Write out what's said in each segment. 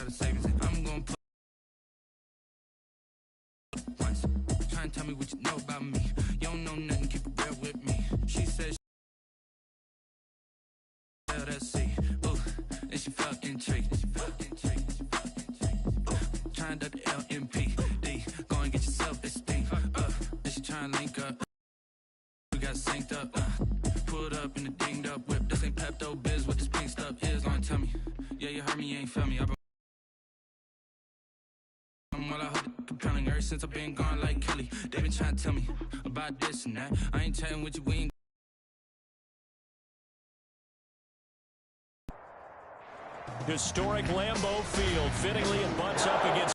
the savings, and I'm gonna put once. Try and tell me what you know about me. You don't know nothing, keep it real with me. She said, LSC, ooh, and she felt intrigued. Trying to the LMPD, go and get yourself esteem. And she trying to link up. We got synced up, pulled up in the dinged up whip. This ain't Pepto Biz, what this pink stuff is. Long tell me, yeah, you heard me, you ain't felt me. I'm all I heard compelling ever since I've been gone like Kelly. They been trying to tell me about this and that. I ain't chatting with you, we ain't. Historic Lambeau Field. Fittingly, it butts up against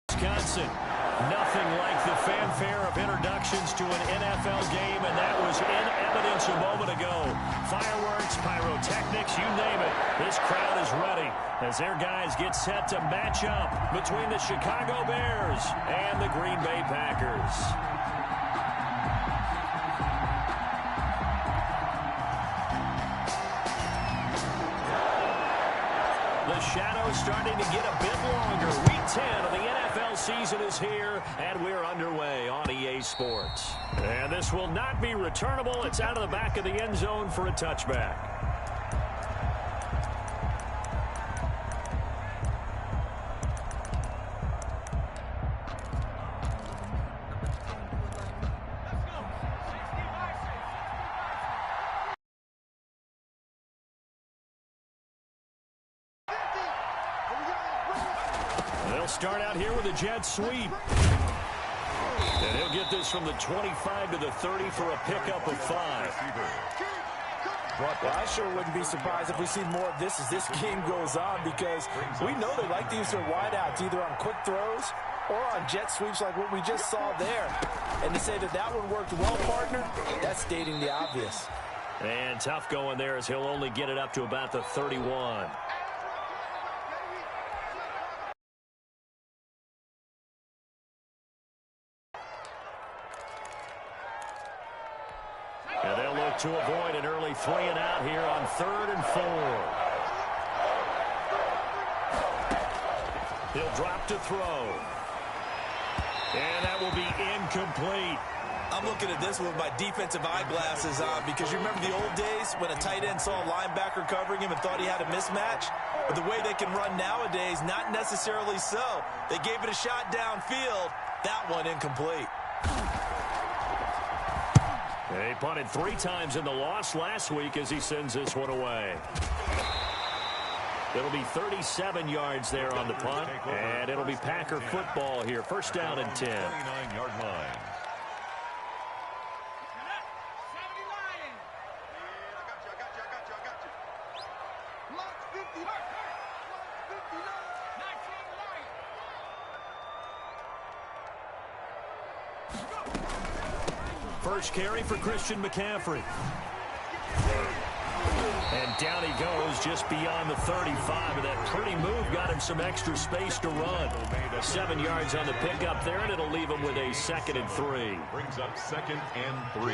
Wisconsin. Nothing like the fanfare of introductions to an NFL game, and that was in evidence a moment ago. Fireworks, pyrotechnics, you name it. This crowd is ready as their guys get set to match up between the Chicago Bears and the Green Bay Packers. The shadow's starting to get a bit longer. Week 10 of the NFL season is here, and we're underway on EA Sports. And this will not be returnable. It's out of the back of the end zone for a touchback. They'll start out here with a jet sweep. And he'll get this from the 25 to the 30 for a pickup of 5. Well, I sure wouldn't be surprised if we see more of this as this game goes on, because we know they like to use their wideouts either on quick throws or on jet sweeps like what we just saw there. And to say that that one worked well, partner, that's stating the obvious. And tough going there as he'll only get it up to about the 31. And they'll look to avoid an early 3-and-out here on 3rd and 4. He'll drop to throw. And that will be incomplete. I'm looking at this with my defensive eyeglasses on, because you remember the old days when a tight end saw a linebacker covering him and thought he had a mismatch? But the way they can run nowadays, not necessarily so. They gave it a shot downfield. That one incomplete. He punted 3 times in the loss last week as he sends this one away. It'll be 37 yards there on the punt, and it'll be Packer football here. 1st down and 10. 29-yard line. First carry for Christian McCaffrey. And down he goes just beyond the 35. And that pretty move got him some extra space to run. 7 yards on the pickup there, and it'll leave him with a 2nd and 3. Brings up 2nd and 3.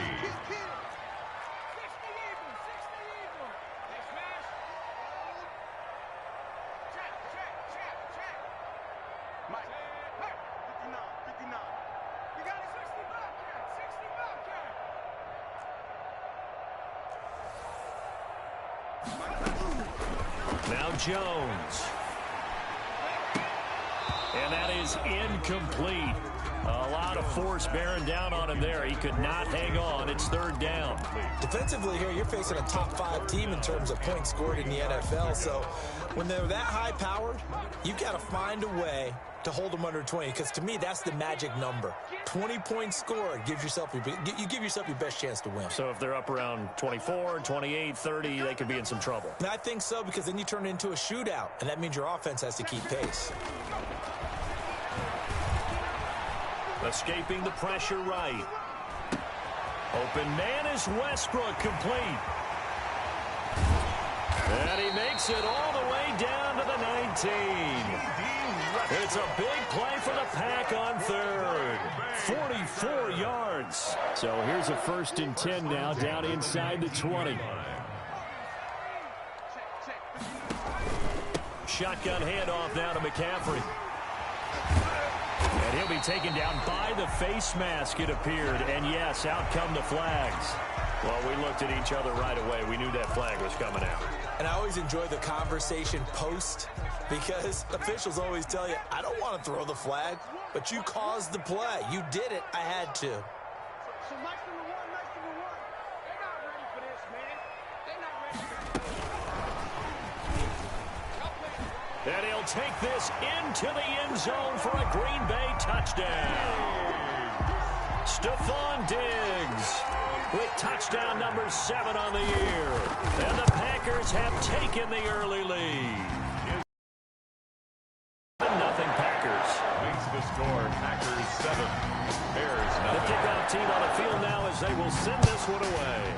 Now Jones. And that is incomplete. A lot of force bearing down on him there. He could not hang on. It's 3rd down. Defensively here, you're facing a top 5 team in terms of points scored in the NFL. So when they're that high-powered, you've got to find a way to hold them under 20, because to me, that's the magic number. 20 points scored, you give yourself your best chance to win. So if they're up around 24, 28, 30, they could be in some trouble. And I think so, because then you turn it into a shootout, and that means your offense has to keep pace. Escaping the pressure right. Open man is Westbrook, complete. And he makes it all the way down to the 19. It's a big play for the Pack on 3rd. 44 yards. So here's a 1st and 10 now, down inside the 20. Shotgun handoff now to McCaffrey. And he'll be taken down by the face mask, it appeared. And yes, out come the flags. Well, we looked at each other right away. We knew that flag was coming out. And I always enjoy the conversation post because officials always tell you, I don't want to throw the flag, but you caused the play. You did it. I had to. So nice number one. They're not ready for this, man. They're not ready for this. And he'll take this into the end zone for a Green Bay touchdown. Stephon Diggs with touchdown number 7 on the year. And the Packers have taken the early lead. 7-0 Packers. Makes the score Packers 7. Bears The 0. kickoff team on the field now as they will send this one away.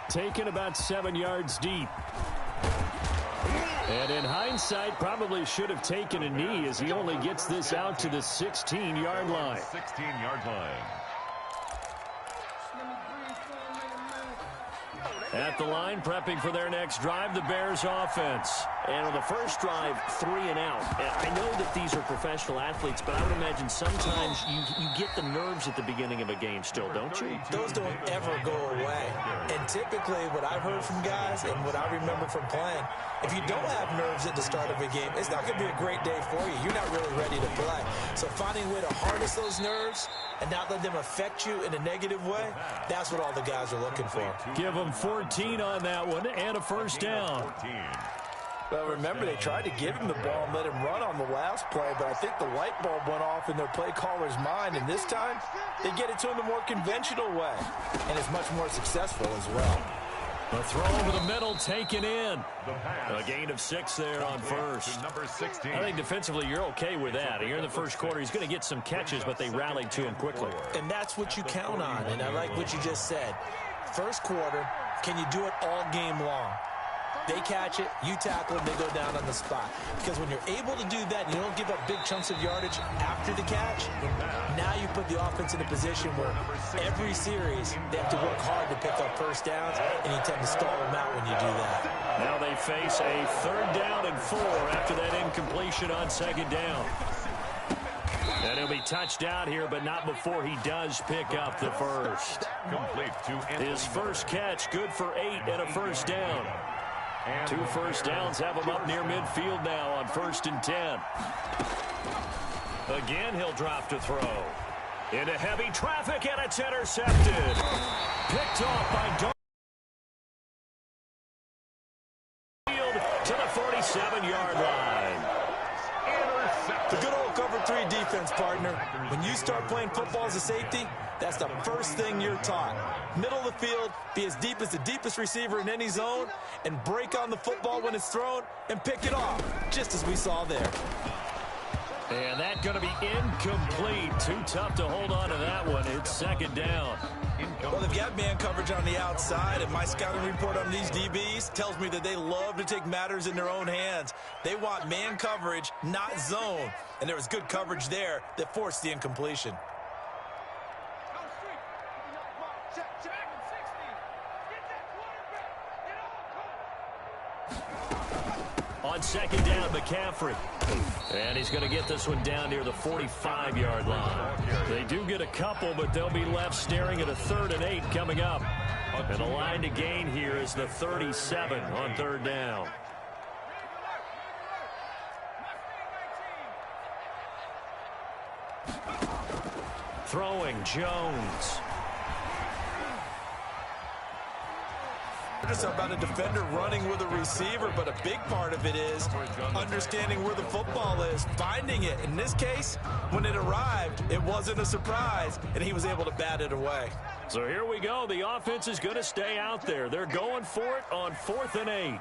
Taken about 7 yards deep. And in hindsight, probably should have taken a knee as he only gets this out to the 16-yard line. 16-yard line. At the line, prepping for their next drive, the Bears offense. And on the first drive, 3 and out. And I know that these are professional athletes, but I would imagine sometimes you get the nerves at the beginning of a game still, don't you? Those don't ever go away. And typically what I've heard from guys and what I remember from playing, if you don't have nerves at the start of a game, it's not going to be a great day for you. You're not really ready to play. So finding a way to harness those nerves and not let them affect you in a negative way, that's what all the guys are looking for. Give them 14 on that one and a first down. 14. Well, remember, they tried to give him the ball and let him run on the last play, but I think the light bulb went off in their play caller's mind, and this time they get it to him the more conventional way, and it's much more successful as well. A throw over the middle taken in. The pass. A gain of 6 there on first. To number 16. I think defensively you're okay with that. Here in the first quarter, he's going to get some catches, but they rallied to him quickly. And that's what you count on, and I like what you just said. First quarter, can you do it all game long? They catch it, you tackle it, they go down on the spot. Because when you're able to do that, you don't give up big chunks of yardage after the catch, now you put the offense in a position where every series they have to work hard to pick up first downs, and you tend to stall them out when you do that. Now they face a 3rd down and 4 after that incompletion on 2nd down. And he'll be touched out here, but not before he does pick up the first. Complete to His first catch, good for 8 and a first down. 2 first downs have him up near midfield now on 1st and 10. Again, he'll drop to throw. Into heavy traffic, and it's intercepted. Picked off by Darfield to the 47-yard line. The good old cover 3 defense, partner. When you start playing football as a safety, that's the first thing you're taught. Middle of the field, be as deep as the deepest receiver in any zone, and break on the football when it's thrown and pick it off, just as we saw there. And that's going to be incomplete. Too tough to hold on to that one. It's 2nd down. Well, they've got man coverage on the outside, and my scouting report on these DBs tells me that they love to take matters in their own hands. They want man coverage, not zone. And there was good coverage there that forced the incompletion. On 2nd down, McCaffrey. And he's going to get this one down near the 45-yard line. They do get a couple, but they'll be left staring at a 3rd and 8 coming up. And the line to gain here is the 37 on 3rd down. Throwing, Jones. Just about a defender running with a receiver, but a big part of it is understanding where the football is, finding it. In this case, when it arrived, it wasn't a surprise, and he was able to bat it away. So here we go. The offense is going to stay out there. They're going for it on 4th and 8.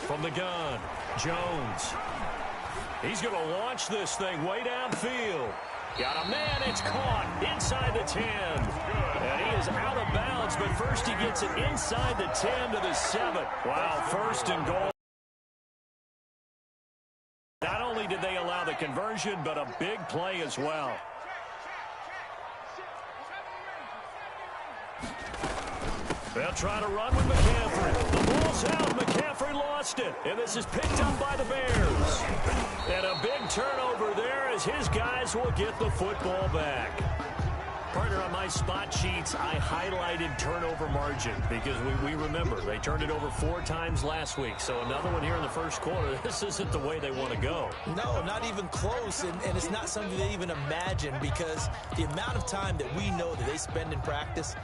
From the gun, Jones. He's going to launch this thing way downfield. Got a man, it's caught inside the 10. And he is out of bounds, but first he gets it inside the 10 to the 7. Wow, first and goal. Not only did they allow the conversion, but a big play as well. They'll try to run with McCaffrey. The ball's out. McCaffrey lost it. And this is picked up by the Bears. And a big turnover there as his guys will get the football back. Partner, on my spot sheets, I highlighted turnover margin because we remember they turned it over 4 times last week. So another one here in the first quarter. This isn't the way they want to go. No, not even close, and it's not something they even imagine because the amount of time that we know that they spend in practice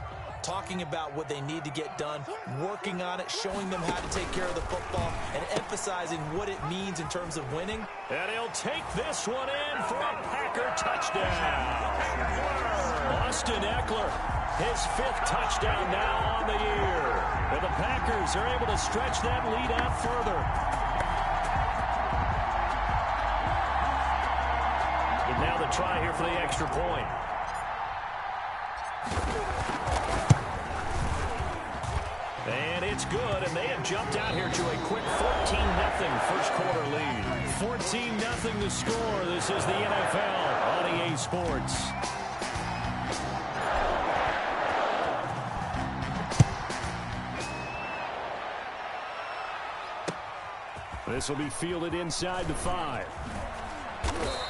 talking about what they need to get done, working on it, showing them how to take care of the football, and emphasizing what it means in terms of winning. And he'll take this one in for a Packer touchdown. Austin Eckler, his 5th touchdown now on the year. And the Packers are able to stretch that lead out further. And now the try here for the extra point. And it's good, and they have jumped out here to a quick 14-0 first quarter lead. 14-0 the score. This is the NFL on EA Sports. This will be fielded inside the 5.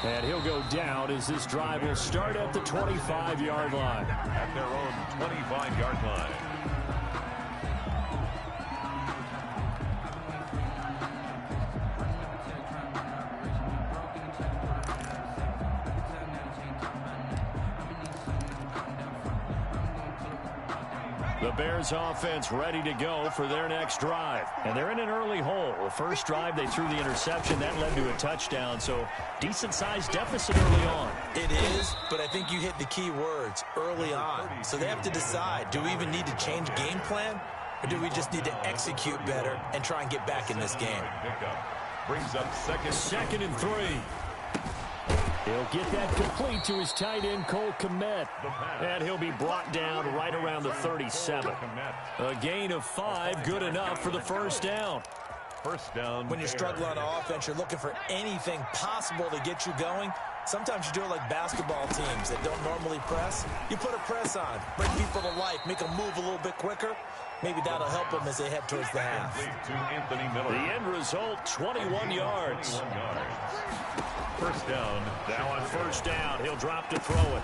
And he'll go down as this drive will start at the 25-yard line. At their own 25-yard line. The Bears offense ready to go for their next drive. And they're in an early hole. The first drive, they threw the interception. That led to a touchdown. So decent-sized deficit early on. It is, but I think you hit the key words, early on. So they have to decide, do we even need to change game plan? Or do we just need to execute better and try and get back in this game? Brings up second and 3. He'll get that complete to his tight end, Cole Kmet. And he'll be brought down right around the 37. A gain of 5, good enough for the first down. First down. When you're struggling on offense, you're looking for anything possible to get you going. Sometimes you do it like basketball teams that don't normally press. You put a press on, bring people to life, make them move a little bit quicker. Maybe that'll help them as they head towards the half. The end result, 21 yards. First down. Now on first down, he'll drop to throw it.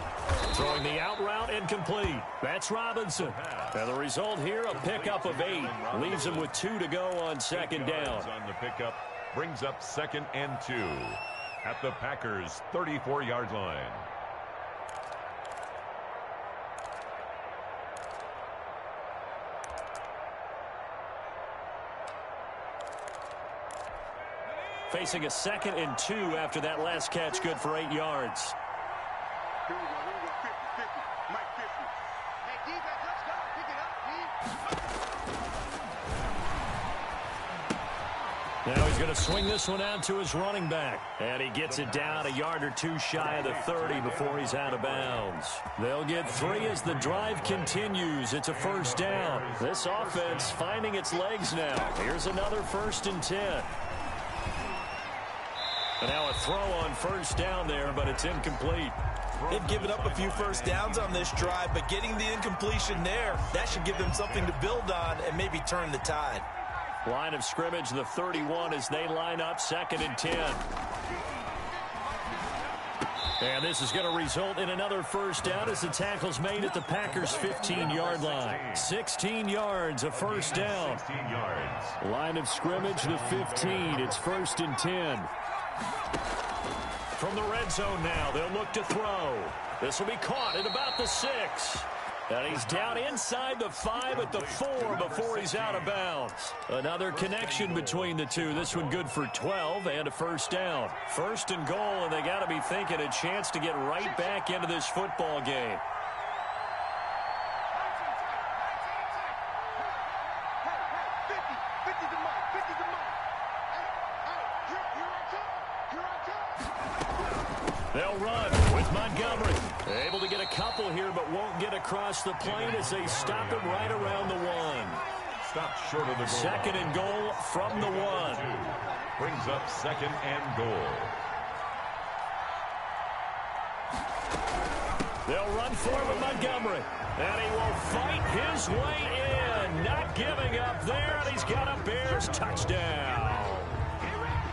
Throwing the out route, incomplete. That's Robinson. And the result here, a pickup of 8. Leaves him with 2 to go on second down. On the pickup, brings up 2nd and 2 at the Packers' 34-yard line. Facing a 2nd and 2 after that last catch, good for 8 yards. Here we go. 50-50. Mike 50. Hey, defense, let's go. Pick it up, D. Now he's going to swing this one out to his running back. And he gets it down a yard or 2 shy of the 30 before he's out of bounds. They'll get 3 as the drive continues. It's a first down. This offense finding its legs now. Here's another 1st and 10. And now a throw on first down there, but it's incomplete. They've given up a few first downs on this drive, but getting the incompletion there, that should give them something to build on and maybe turn the tide. Line of scrimmage, the 31 as they line up 2nd and 10. And this is going to result in another first down as the tackle's made at the Packers' 15-yard line. 16 yards, a first down. 16 yards. Line of scrimmage, the 15. It's 1st and 10. From the red zone now, they'll look to throw. This will be caught at about the 6. And he's down inside the 5 at the 4 before he's out of bounds. Another connection between the two. This one good for 12 and a first down. 1st and goal, and they got to be thinking a chance to get right back into this football game. They'll run with Montgomery. Able to get a couple here, but won't get across the plane as they stop him right around the 1. Stopped short of the goal. Second and goal from the 1. Brings up second and goal. They'll run for it with Montgomery. And he will fight his way in. Not giving up there, and he's got a Bears touchdown.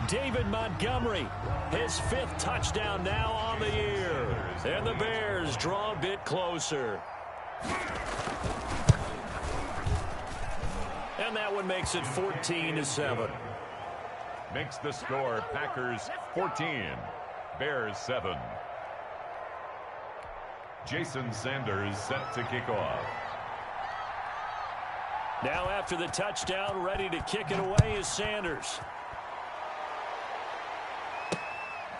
David Montgomery, his 5th touchdown now on the year. And the Bears draw a bit closer. And that one makes it 14-7. Makes the score Packers 14, Bears 7. Jason Sanders set to kick off. Now after the touchdown, ready to kick it away is Sanders.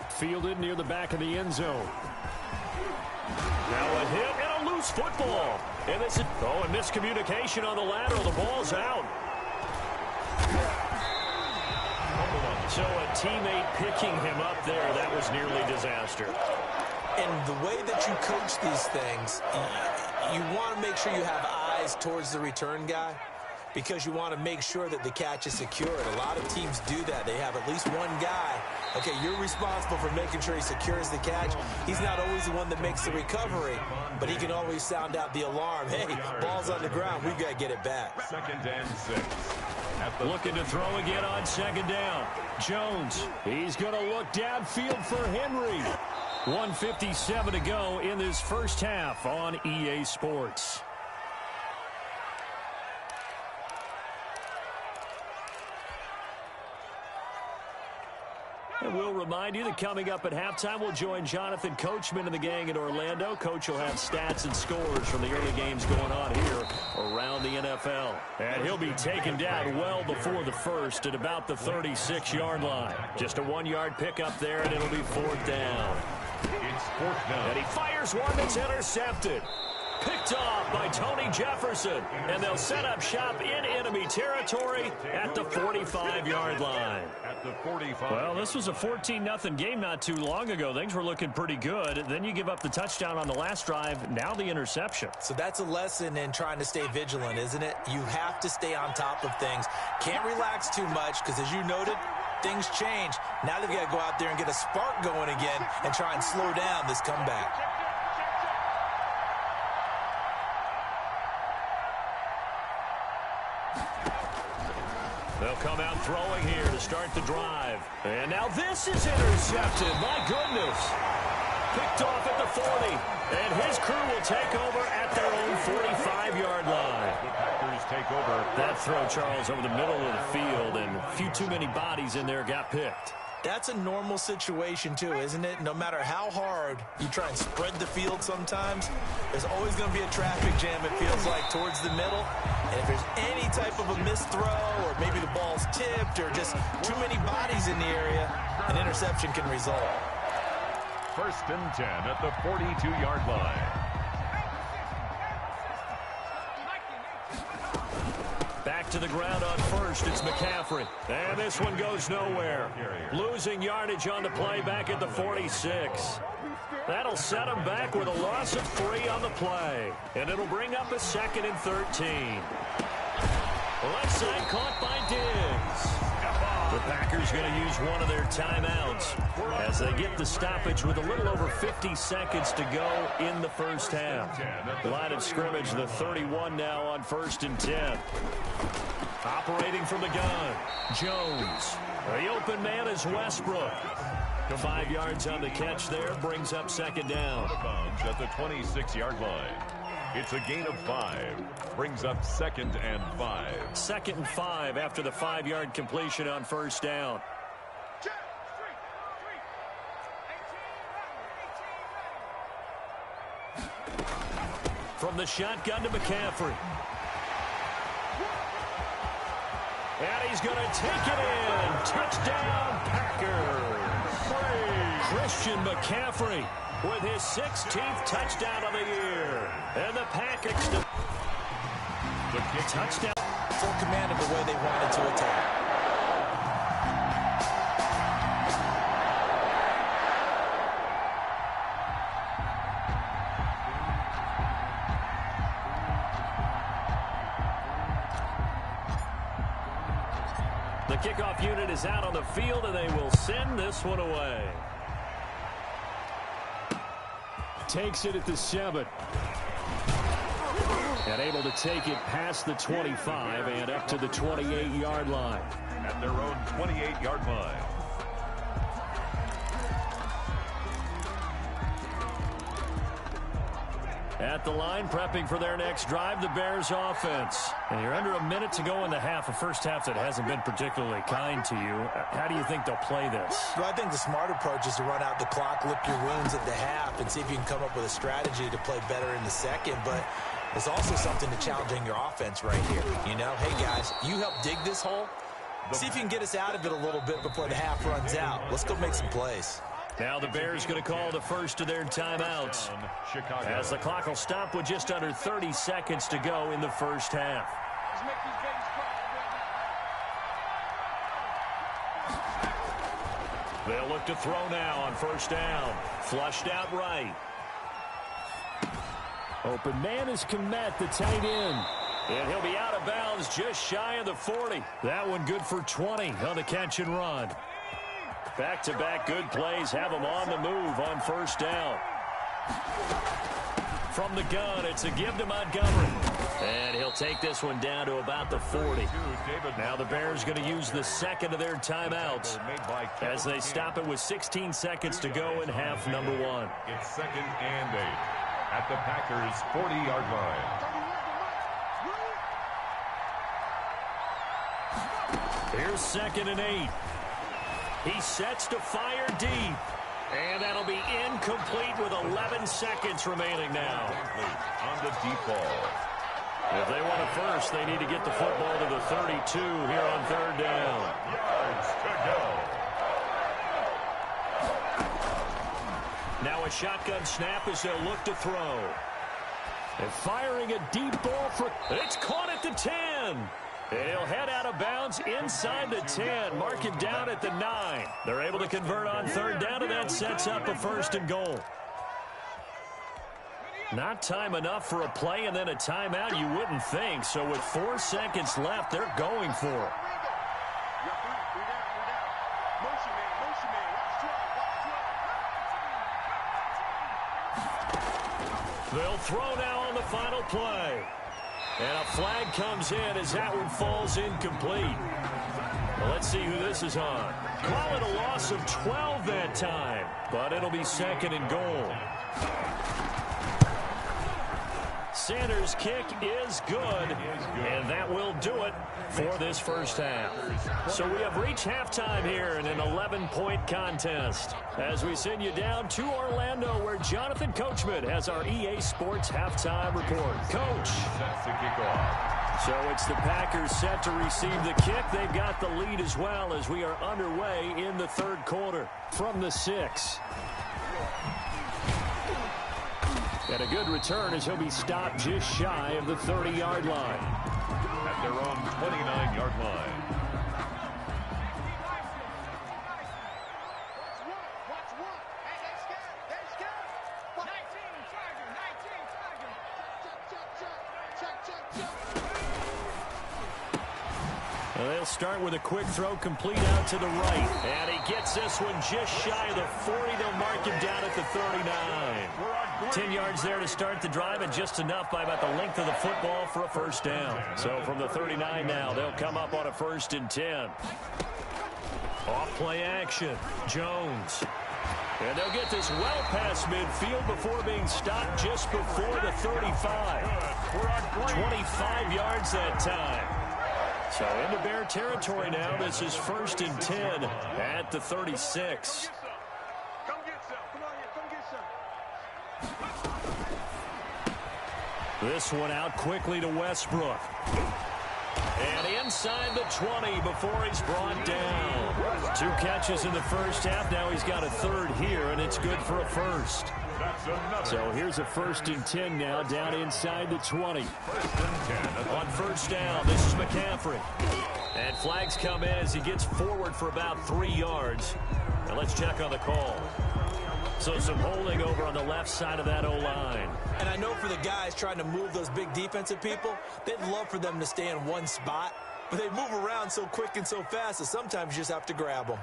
Fielded near the back of the end zone. Now a hit and a loose football. And this is, a miscommunication on the lateral. The ball's out. So a teammate picking him up there. That was nearly disaster. And the way that you coach these things, you want to make sure you have eyes towards the return guy because you want to make sure that the catch is secured. A lot of teams do that. They have at least one guy. Okay, you're responsible for making sure he secures the catch. He's not always the one that makes the recovery, but he can always sound out the alarm. Hey, ball's on the ground. We've got to get it back. 2nd and 6. Looking to throw again on 2nd down. Jones, he's going to look downfield for Henry. 1:57 to go in this first half on EA Sports. And we'll remind you that coming up at halftime, we'll join Jonathan Coachman and the gang in Orlando. Coach will have stats and scores from the early games going on here around the NFL. And he'll be taken down well before the first at about the 36-yard line. Just a 1-yard pickup there, and it'll be 4th down. It's 4th down. And he fires one that's intercepted. Picked off by Tony Jefferson. And they'll set up shop in enemy territory at the 45-yard line. At the 45. Well, this was a 14-0 game not too long ago. Things were looking pretty good. Then you give up the touchdown on the last drive. Now the interception. So that's a lesson in trying to stay vigilant, isn't it? You have to stay on top of things. Can't relax too much because, as you noted, things change. Now they've got to go out there and get a spark going again and try and slow down this comeback. They'll come out throwing here to start the drive. And now this is intercepted. My goodness. Picked off at the 40. And his crew will take over at their own 45-yard line. The Packers take over. That throw, Charles, over the middle of the field. And a few too many bodies in there got picked. That's a normal situation, too, isn't it? No matter how hard you try and spread the field sometimes, there's always going to be a traffic jam, it feels like, towards the middle. And if there's any type of a missed throw or maybe the ball's tipped or just too many bodies in the area, an interception can result. 1st and 10 at the 42-yard line. Back to the ground on first. It's McCaffrey. And this one goes nowhere. Losing yardage on the play back at the 46. That'll set him back with a loss of 3 on the play. And it'll bring up a 2nd and 13. Left side caught by Diggs. The Packers going to use one of their timeouts as they get the stoppage with a little over 50 seconds to go in the first half. Line of scrimmage, the 31 now on 1st and 10. Operating from the gun, Jones. The open man is Westbrook. 5 yards on the catch there, brings up 2nd down. Out of bounds at the 26-yard line. It's a gain of 5. Brings up 2nd and 5. 2nd and 5 after the 5-yard completion on 1st down. From the shotgun to McCaffrey. And he's going to take it in. Touchdown, Packers. Christian McCaffrey with his 16th touchdown of the year. And the Packers, the touchdown. Full command of the way they wanted to attack. kickoff unit is out on the field, and they will send this one away. Takes it at the 7. And able to take it past the 25 and up to the 28-yard line. At their own 28-yard line. At the line, prepping for their next drive, the Bears offense. And you're under a minute to go in the half, a first half that hasn't been particularly kind to you. How do you think they'll play this? Well, I think the smart approach is to run out the clock, lick your wounds at the half, and see if you can come up with a strategy to play better in the second. But there's also something to challenging your offense right here. You know, hey, guys, you help dig this hole. See if you can get us out of it a little bit before the half runs out. Let's go make some plays. Now the Bears going to call the first of their timeouts. As the clock will stop with just under 30 seconds to go in the first half. Let's make these babies cry. They'll look to throw now on first down. Flushed out right. Open man is Kmet, the tight end. And he'll be out of bounds just shy of the 40. That one good for 20 on the catch and run. Back-to-back good plays have them on the move on first down. From the gun, it's a give to Montgomery. And he'll take this one down to about the 40. Now the Bears going to use the second of their timeouts as they stop it with 16 seconds to go in half number 1. It's 2nd and 8 at the Packers' 40-yard line. Here's 2nd and 8. He sets to fire deep. And that'll be incomplete with 11 seconds remaining now. On the deep ball. If they want it first, they need to get the football to the 32 here on third down. Yards to go. Now a shotgun snap as they'll look to throw. And firing a deep ball for... It's caught at the 10. And he'll head out of bounds inside the 10. Mark him down at the 9. They're able to convert on third down, and that sets up a 1st and goal. Not time enough for a play and then a timeout, you wouldn't think. So with 4 seconds left, they're going for it. They'll throw now on the final play. And a flag comes in as that one falls incomplete. Well, let's see who this is on. Call it a loss of 12 that time, but it'll be 2nd and goal. Sanders' kick is good, and that will do it for this first half. So we have reached halftime here in an 11-point contest as we send you down to Orlando, where Jonathan Coachman has our EA Sports halftime report. Coach. Sets the kickoff. So it's the Packers set to receive the kick. They've got the lead as well as we are underway in the third quarter from the 6. And a good return as he'll be stopped just shy of the 30-yard line. At their own 29-yard line. Watch one. Hey, they scared. They scared. 19, Tiger. 19, Tiger. Check. They'll start with a quick throw complete out to the right. And he gets this one just shy of the 40. They'll mark him down at the 39. 10 yards there to start the drive, and just enough by about the length of the football for a first down. So from the 39 now, they'll come up on a 1st and 10. Off play action. Jones. And they'll get this well past midfield before being stopped just before the 35. 25 yards that time. So into Bear territory now. This is 1st and 10 at the 36. Come get some. Come on here. Come get some. This one out quickly to Westbrook. And inside the 20 before he's brought down. 2 catches in the first half. Now he's got a 3rd here, and it's good for a 1st. So here's a 1st and 10 now down inside the 20. 1st and 10. On first down, this is McCaffrey. And flags come in as he gets forward for about 3 yards. Now let's check on the call. So some holding over on the left side of that O-line. And I know for the guys trying to move those big defensive people, they'd love for them to stay in one spot. but they move around so quick and so fast that sometimes you just have to grab them.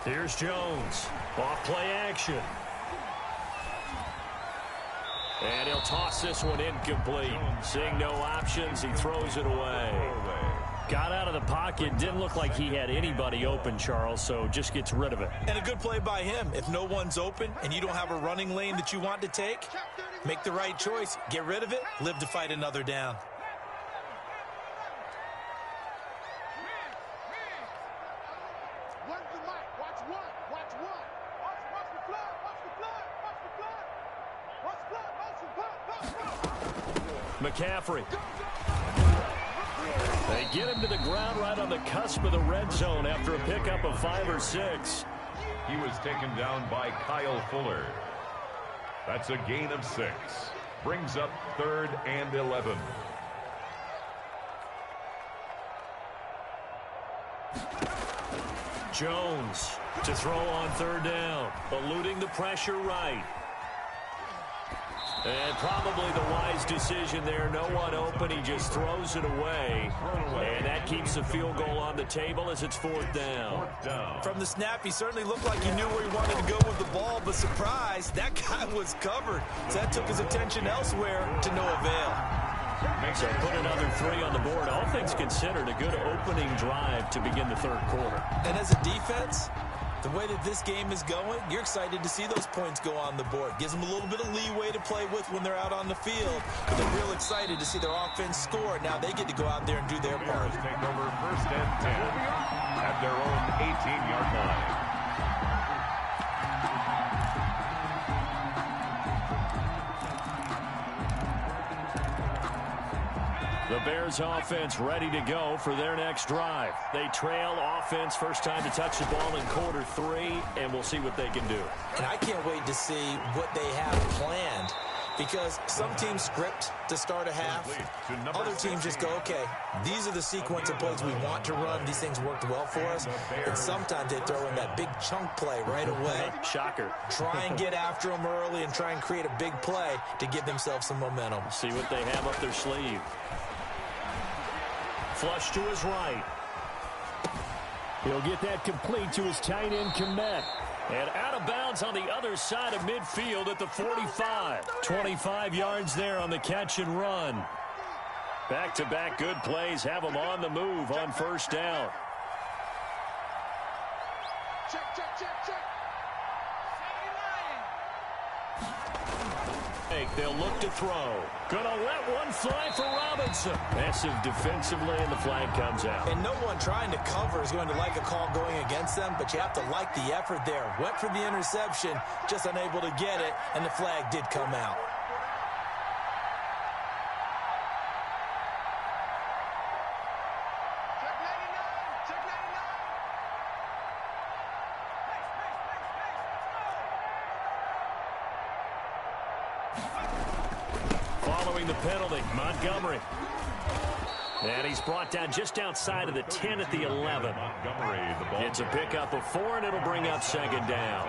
Here's Jones. Off play action. And he'll toss this one incomplete. Seeing no options, he throws it away. Got out of the pocket. Didn't look like he had anybody open, Charles, so just gets rid of it. And a good play by him. If no one's open and you don't have a running lane that you want to take, make the right choice. Get rid of it. Live to fight another down. McCaffrey. They get him to the ground right on the cusp of the red zone after a pickup of 5 or 6. He was taken down by Kyle Fuller. That's a gain of 6. Brings up 3rd and 11. Jones to throw on 3rd down. Eluding the pressure right. And probably the wise decision there. No one open. He just throws it away. And that keeps the field goal on the table as it's 4th down. From the snap, he certainly looked like he knew where he wanted to go with the ball, but surprise, that guy was covered. So that took his attention elsewhere to no avail. So put another 3 on the board. All things considered, a good opening drive to begin the 3rd quarter. And as a defense, the way that this game is going, you're excited to see those points go on the board. Gives them a little bit of leeway to play with when they're out on the field. But they're real excited to see their offense score. Now they get to go out there and do their part. Take over 1st and 10 at their own 18-yard line. The Bears offense ready to go for their next drive. They trail offense, first time to touch the ball in quarter 3, and we'll see what they can do. And I can't wait to see what they have planned, because some teams script to start a half. Other teams just go, okay, these are the sequence of plays we want to run. These things worked well for us. And sometimes they throw in that big chunk play right away. Shocker. Try and get after them early and try and create a big play to give themselves some momentum. See what they have up their sleeve. Flush to his right. He'll get that complete to his tight end, Kmet. And out of bounds on the other side of midfield at the 45. 25 yards there on the catch and run. Back-to-back good plays have him on the move on 1st down. Check, check, check, check. They'll look to throw. Gonna let one fly for Robinson. Massive defensively, and the flag comes out. And no one trying to cover is going to like a call going against them, but you have to like the effort there. Went for the interception, just unable to get it, and the flag did come out. Check 99. Check 99. Following the penalty, Montgomery. And he's brought down just outside of the 10 at the 11. Montgomery, the ball. It's a pickup of 4, and it'll bring up 2nd down.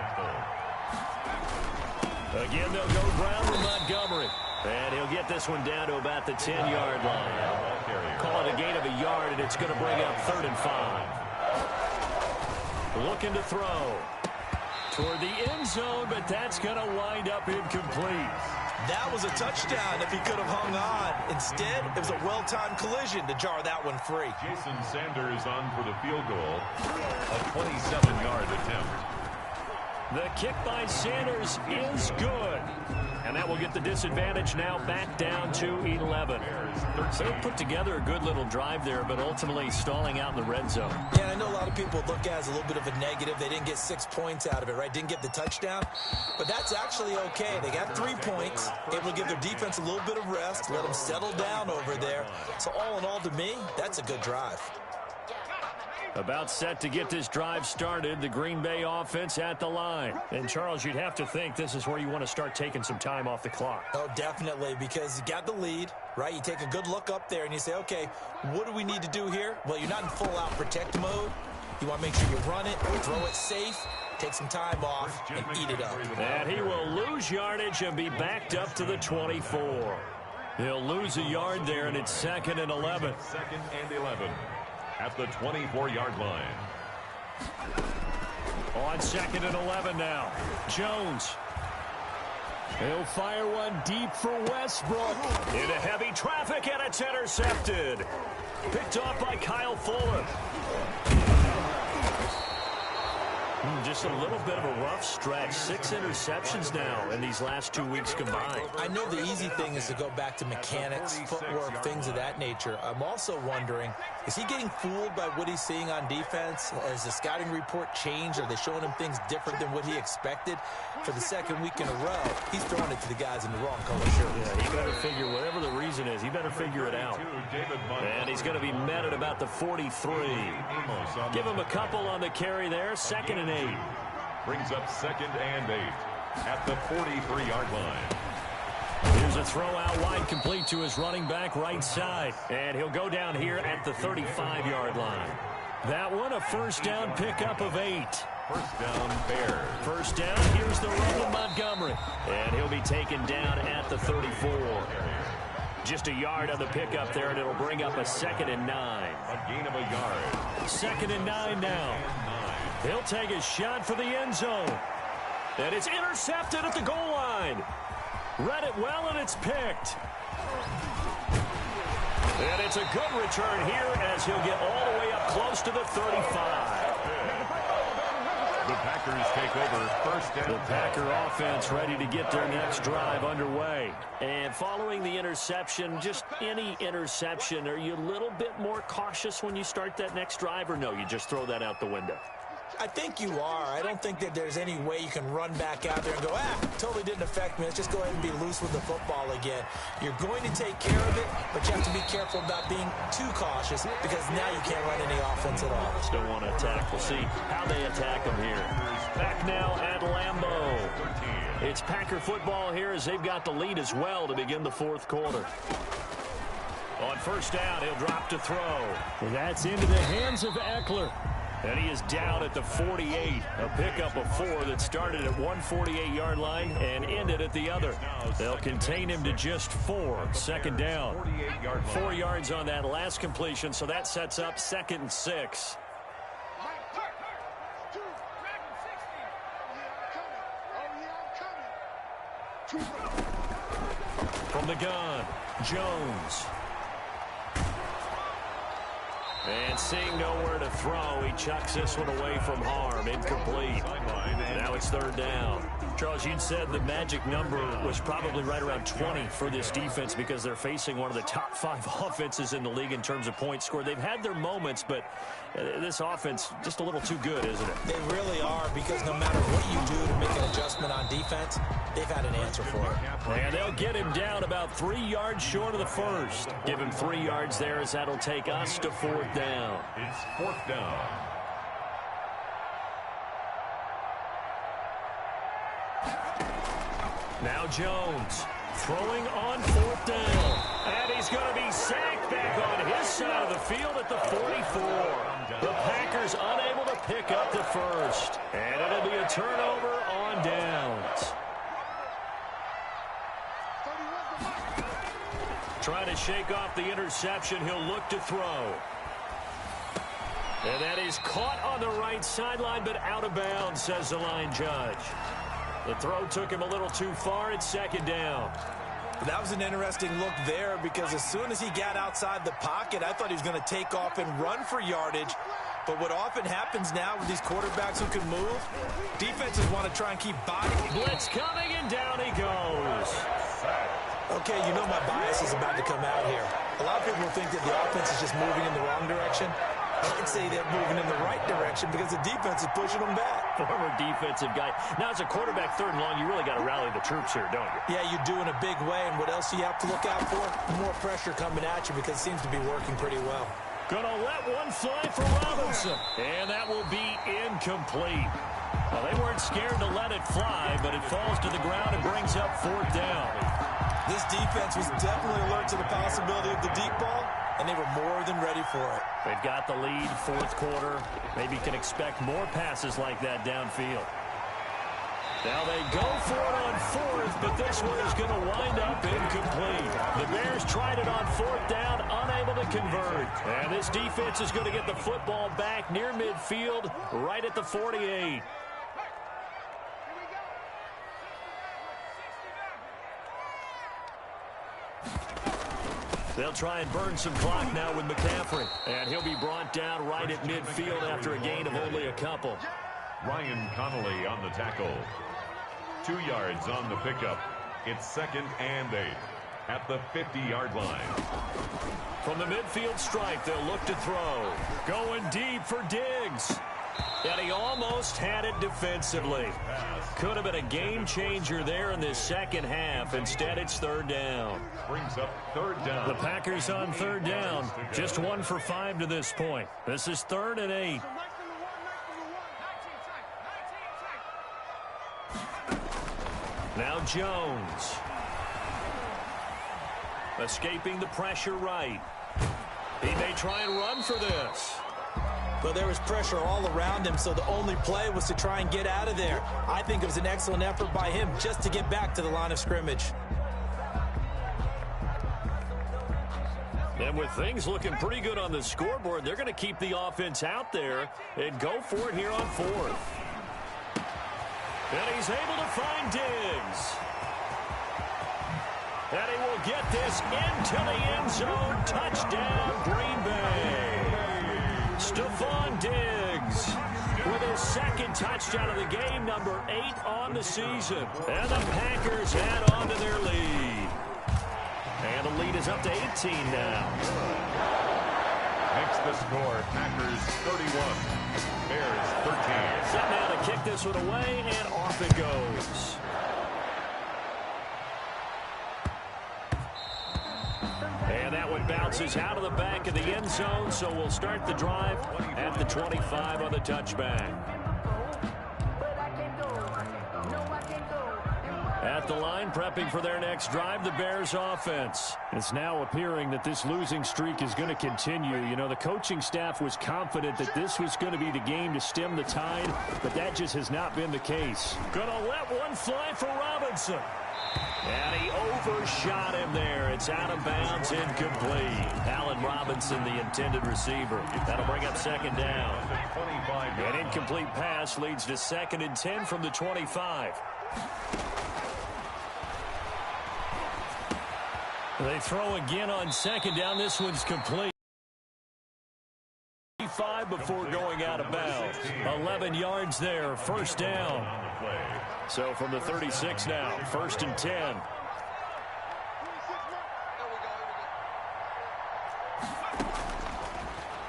Again, they'll go ground with Montgomery. And he'll get this one down to about the 10-yard line. Call it a gain of a yard, and it's going to bring up 3rd and 5. Looking to throw toward the end zone, but that's going to wind up incomplete. That was a touchdown if he could have hung on. Instead, it was a well-timed collision to jar that one free. Jason Sanders on for the field goal. A 27-yard attempt. The kick by Sanders is good. And that will get the disadvantage now back down to 11. So they put together a good little drive there, but ultimately stalling out in the red zone. Yeah, I know a lot of people look at it as a little bit of a negative. They didn't get 6 points out of it, right? Didn't get the touchdown. But that's actually okay. They got 3 points, able to give their defense a little bit of rest, let them settle down over there. So all in all, to me, that's a good drive. About set to get this drive started, the Green Bay offense at the line. And, Charles, you'd have to think this is where you want to start taking some time off the clock. Oh, definitely, because you got the lead, right? You take a good look up there and you say, okay, what do we need to do here? Well, you're not in full-out protect mode. You want to make sure you run it, throw it safe, take some time off, and eat it up. And he will lose yardage and be backed up to the 24. He'll lose a yard there, and it's 2nd and 11. 2nd and 11 at the 24-yard line. On 2nd and 11 now. Jones. He'll fire one deep for Westbrook. Into heavy traffic, and it's intercepted. Picked off by Kyle Fuller. Just a little bit of a rough stretch. 6 interceptions now in these last 2 weeks combined. I know the easy thing is to go back to mechanics, footwork, things of that nature. I'm also wondering, is he getting fooled by what he's seeing on defense? Has the scouting report changed? Are they showing him things different than what he expected? For the 2nd week in a row, he's throwing it to the guys in the wrong color shirt. Yeah, he better figure, whatever the reason is, he better figure it out. And he's going to be met at about the 43. Give him a couple on the carry there. 2nd and 8. Brings up 2nd and 8 at the 43-yard line. Here's a throw out wide, complete to his running back right side. And he'll go down here at the 35-yard line. That one, a first down pickup of 8. First down, Bears. First down, here's the run of Montgomery. And he'll be taken down at the 34. Just a yard on the pickup there, and it'll bring up a 2nd and 9. A gain of a yard. 2nd and 9 now. He'll take a shot for the end zone. And it's intercepted at the goal line. Read it well, and it's picked. And it's a good return here as he'll get all the way up close to the 35. The Packers take over first down. The Packer offense ready to get their next drive underway. And following the interception, just any interception, are you a little bit more cautious when you start that next drive, or no, you just throw that out the window? I think you are. I don't think that there's any way you can run back out there and go, totally didn't affect me. Let's just go ahead and be loose with the football again. You're going to take care of it, but you have to be careful about being too cautious because now you can't run any offense at all. Just don't want to attack. We'll see how they attack them here. Back now at Lambeau. It's Packer football here as they've got the lead as well to begin the 4th quarter. On first down, he'll drop to throw. And that's into the hands of Eckler. And he is down at the 48. A pickup of 4 that started at 148-yard line and ended at the other. They'll contain him to just 4. 2nd down. 4 yards on that last completion, so that sets up 2nd and 6. From the gun, Jones. And seeing nowhere to throw, he chucks this one away from harm. Incomplete. Now it's 3rd down. Charles, you'd said the magic number was probably right around 20 for this defense because they're facing one of the top 5 offenses in the league in terms of points scored. They've had their moments, but this offense just a little too good, isn't it? They really are, because no matter what you do to make an adjustment on defense, they've had an answer for it. And they'll get him down about 3 yards short of the first. Give him 3 yards there as that'll take us to 4th down. It's 4th down. Now Jones throwing on 4th down. And he's going to be sacked back on his side of the field at the 44. The Packers unable to pick up the first. And it'll be a turnover on downs. Trying to shake off the interception. He'll look to throw. And that is caught on the right sideline, but out of bounds, says the line judge. The throw took him a little too far. It's 2nd down. That was an interesting look there, because as soon as he got outside the pocket, I thought he was going to take off and run for yardage. But what often happens now with these quarterbacks who can move, defenses want to try and keep body. Blitz coming, and down he goes. Okay, you know my bias is about to come out here. A lot of people think that the offense is just moving in the wrong direction. I'd say they're moving in the right direction because the defense is pushing them back. Former defensive guy. Now, as a quarterback, 3rd and long, you really got to rally the troops here, don't you? Yeah, you do in a big way. And what else do you have to look out for? More pressure coming at you, because it seems to be working pretty well. Gonna let one fly for Robinson. And that will be incomplete. Well, they weren't scared to let it fly, but it falls to the ground and brings up 4th down. This defense was definitely alert to the possibility of the deep ball, and and they were more than ready for it. They've got the lead, fourth quarter. Maybe can expect more passes like that downfield. Now they go for it on fourth, but this one is going to wind up incomplete. The Bears tried it on fourth down, unable to convert. And this defense is going to get the football back near midfield, right at the 48. They'll try and burn some clock now with McCaffrey. And he'll be brought down right at midfield after a gain of only a couple. Ryan Connolly on the tackle. 2 yards on the pickup. It's 2nd and 8 at the 50-yard line. From the midfield stripe, they'll look to throw. Going deep for Diggs. And he almost had it defensively. Could have been a game changer there in this second half. Instead, it's third down. Brings up third down. The Packers on third down. Just 1 for 5 to this point. This is 3rd and 8. Now Jones. Escaping the pressure right. He may try and run for this. But there was pressure all around him, so the only play was to try and get out of there. I think it was an excellent effort by him just to get back to the line of scrimmage. And with things looking pretty good on the scoreboard, they're going to keep the offense out there and go for it here on fourth. And he's able to find Diggs. And he will get this into the end zone. Touchdown, Green Bay. Stephon Diggs with his 2nd touchdown of the game, number 8 on the season. And the Packers add on to their lead. And the lead is up to 18 now. Makes the score Packers 31, Bears 13. Set now to kick this one away, and off it goes. And that one bounces out of the back of the end zone, so we'll start the drive at the 25 on the touchback. At the line, prepping for their next drive, the Bears offense. It's now appearing that this losing streak is going to continue. You know, the coaching staff was confident that this was going to be the game to stem the tide, but that just has not been the case. Going to let one fly for Robinson. And he overshot him there. It's out of bounds, incomplete. Allen Robinson, the intended receiver. That'll bring up 2nd down. An incomplete pass leads to 2nd and 10 from the 25. They throw again on 2nd down. This one's complete. 5 before going out of bounds. 11 yards there, 1st down. So from the 36 now, 1st and 10.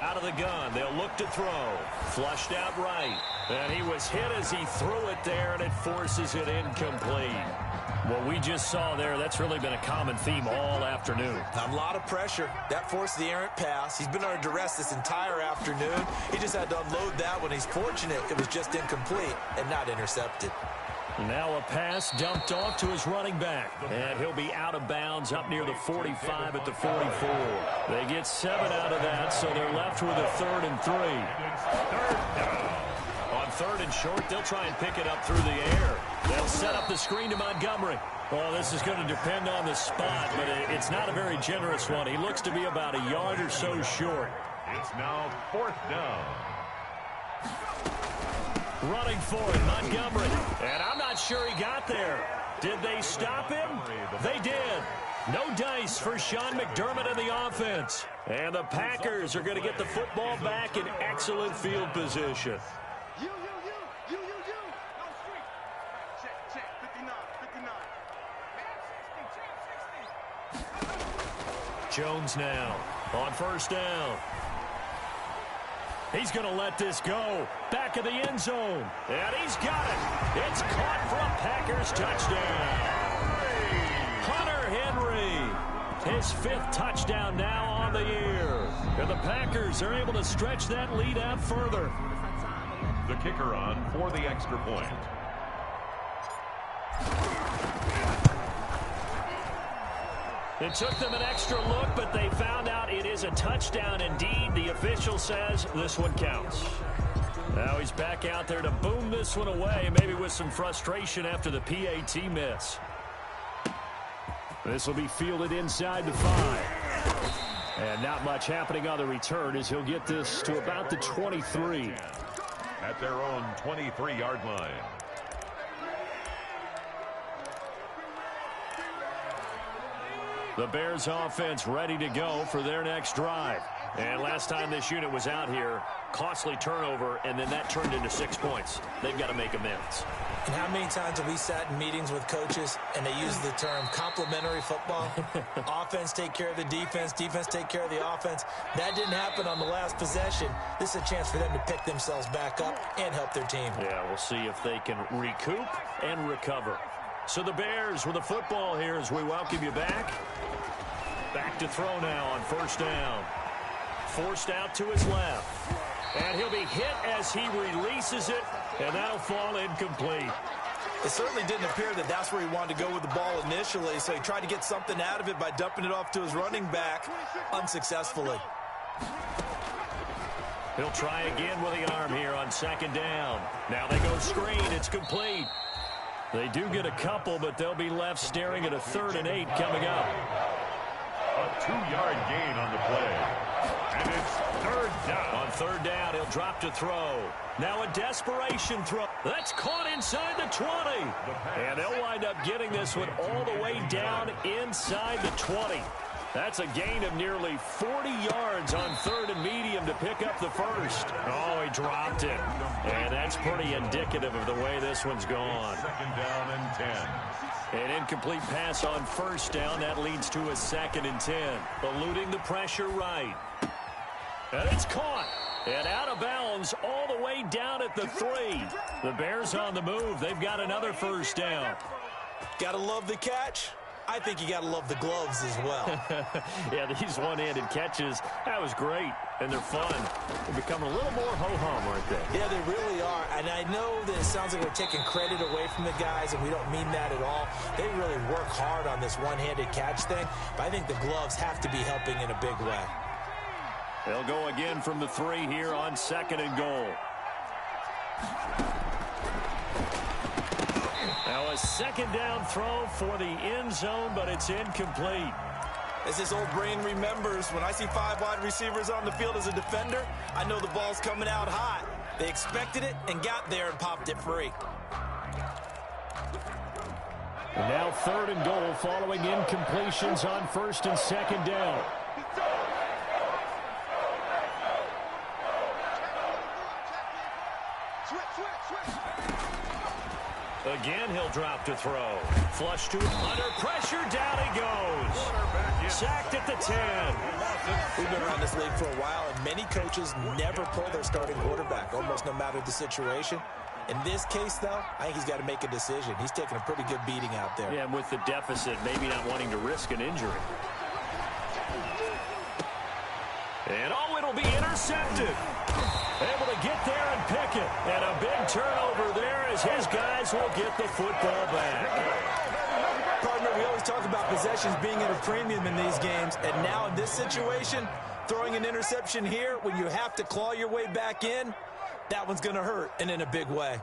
Out of the gun, they'll look to throw. Flushed out right. And he was hit as he threw it there, and it forces it incomplete. What we just saw there, that's really been a common theme all afternoon. A lot of pressure. That forced the errant pass. He's been under duress this entire afternoon. He just had to unload that one. He's fortunate it was just incomplete and not intercepted. Now a pass dumped off to his running back. And he'll be out of bounds up near the 45 at the 44. They get 7 out of that, so they're left with a 3rd and 3. On 3rd and short, they'll try and pick it up through the air. They'll set up the screen to Montgomery. Well, this is going to depend on the spot, but it's not a very generous one. He looks to be about a yard or so short. It's now 4th down. Running for it, Montgomery. And I'm not sure he got there. Did they stop him? They did. No dice for Sean McDermott in the offense. And the Packers are going to get the football back in excellent field position. Jones now on 1st down. He's going to let this go. Back of the end zone. And he's got it. It's caught for a Packers touchdown. Hunter Henry. His 5th touchdown now on the year. And the Packers are able to stretch that lead out further. The kicker on for the extra point. It took them an extra look, but they found out it is is a touchdown indeed. The official says this one counts. Now he's back out there to boom this one away, maybe with some frustration after the PAT miss. This will be fielded inside the 5. And not much happening on the return as he'll get this to about the 23. At their own 23-yard line. The Bears offense ready to go for their next drive. And last time this unit was out here, costly turnover, and then that turned into 6 points. They've got to make amends. And how many times have we sat in meetings with coaches and they use the term complementary football? Offense take care of the defense, defense take care of the offense. That didn't happen on the last possession. This is a chance for them to pick themselves back up and help their team. Yeah, we'll see if they can recoup and recover. So the Bears with the football here as we welcome you back. Back to throw now on first down. Forced out to his left. And he'll be hit as he releases it, and that'll fall incomplete. It certainly didn't appear that that's where he wanted to go with the ball initially, so he tried to get something out of it by dumping it off to his running back unsuccessfully. He'll try again with the arm here on second down. Now they go screen. It's complete. They do get a couple, but they'll be left staring at a 3rd and 8 coming up. A 2-yard gain on the play. And it's 3rd down. On 3rd down, he'll drop to throw. Now a desperation throw. That's caught inside the 20. And they'll wind up getting this one all the way down inside the 20. That's a gain of nearly 40 yards on 3rd and medium to pick up the first. Oh, he dropped it. And that's pretty indicative of the way this one's gone. 2nd down and 10. An incomplete pass on first down. That leads to a 2nd and 10. Eluding the pressure right. And it's caught. And out of bounds all the way down at the 3. The Bears on the move. They've got another first down. Gotta love the catch. I think you got to love the gloves as well. Yeah, these one-handed catches, that was great, and they're fun. They're becoming a little more ho-hum, aren't they? Yeah, they really are, and I know that it sounds like we're taking credit away from the guys, and we don't mean that at all. They really work hard on this one-handed catch thing, but I think the gloves have to be helping in a big way. They'll go again from the 3 here on 2nd and goal. Now a 2nd down throw for the end zone, but it's incomplete. As this old brain remembers, when I see 5 wide receivers on the field as a defender, I know the ball's coming out hot. They expected it and got there and popped it free. And now 3rd and goal following incompletions on 1st and 2nd down. Again, he'll drop to throw. Flush to under pressure. Down he goes. Sacked at the 10. We've been around this league for a while, and many coaches never pull their starting quarterback, almost no matter the situation. In this case, though, I think he's got to make a decision. He's taking a pretty good beating out there. Yeah, and with the deficit, maybe not wanting to risk an injury. And oh, it'll be intercepted. Able to get there and pick it. And a big turnover there as his guys will get the football back. Partner, we always talk about possessions being at a premium in these games. And now in this situation, throwing an interception here when you have to claw your way back in, that one's going to hurt, and in a big way.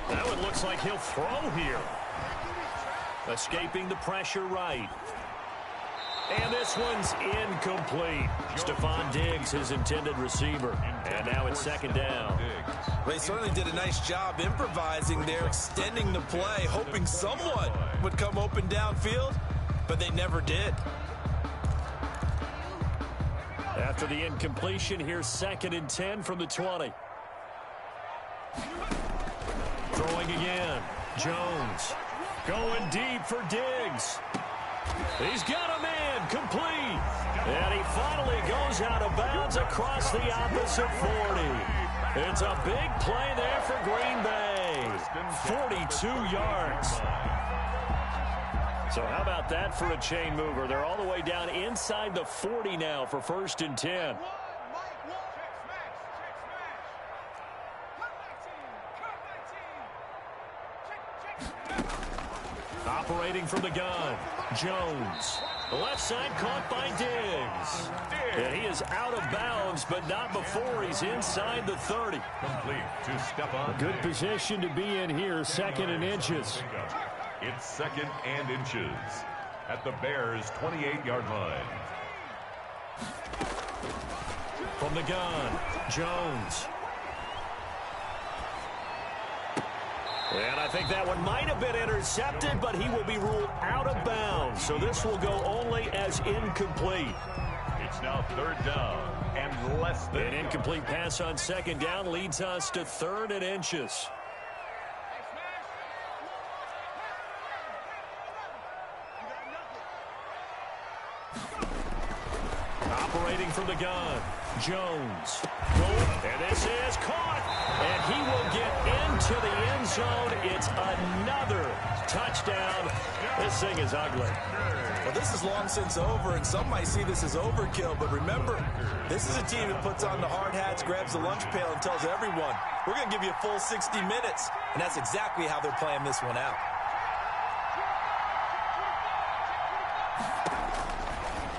That one looks like he'll throw here. Escaping the pressure right. And this one's incomplete. Stephon Diggs, his intended receiver. And now it's 2nd down. They certainly did a nice job improvising there, extending the play, hoping someone would come open downfield, but they never did. After the incompletion, here's 2nd and 10 from the 20. Throwing again. Jones going deep for Diggs. He's got a man complete. And he finally goes out of bounds across the opposite 40. It's a big play there for Green Bay. 42 yards. So how about that for a chain mover? They're all the way down inside the 40 now for 1st and 10. Operating from the gun, Jones. The left side caught by Diggs. And he is out of bounds, but not before he's inside the 30. Complete to Stephon. Good position to be in here, 2nd and inches. It's 2nd and inches at the Bears' 28-yard line. From the gun, Jones. And I think that one might have been intercepted, but he will be ruled out of bounds. So this will go only as incomplete. It's now 3rd down and less than. An incomplete pass on 2nd down leads us to 3rd and inches. Operating from the gun, Jones. And this is caught. And he will get into the end zone. It's another touchdown. This thing is ugly. Well, this is long since over, and some might see this as overkill. But remember, this is a team that puts on the hard hats, grabs the lunch pail, and tells everyone, we're going to give you a full 60 minutes. And that's exactly how they're playing this one out.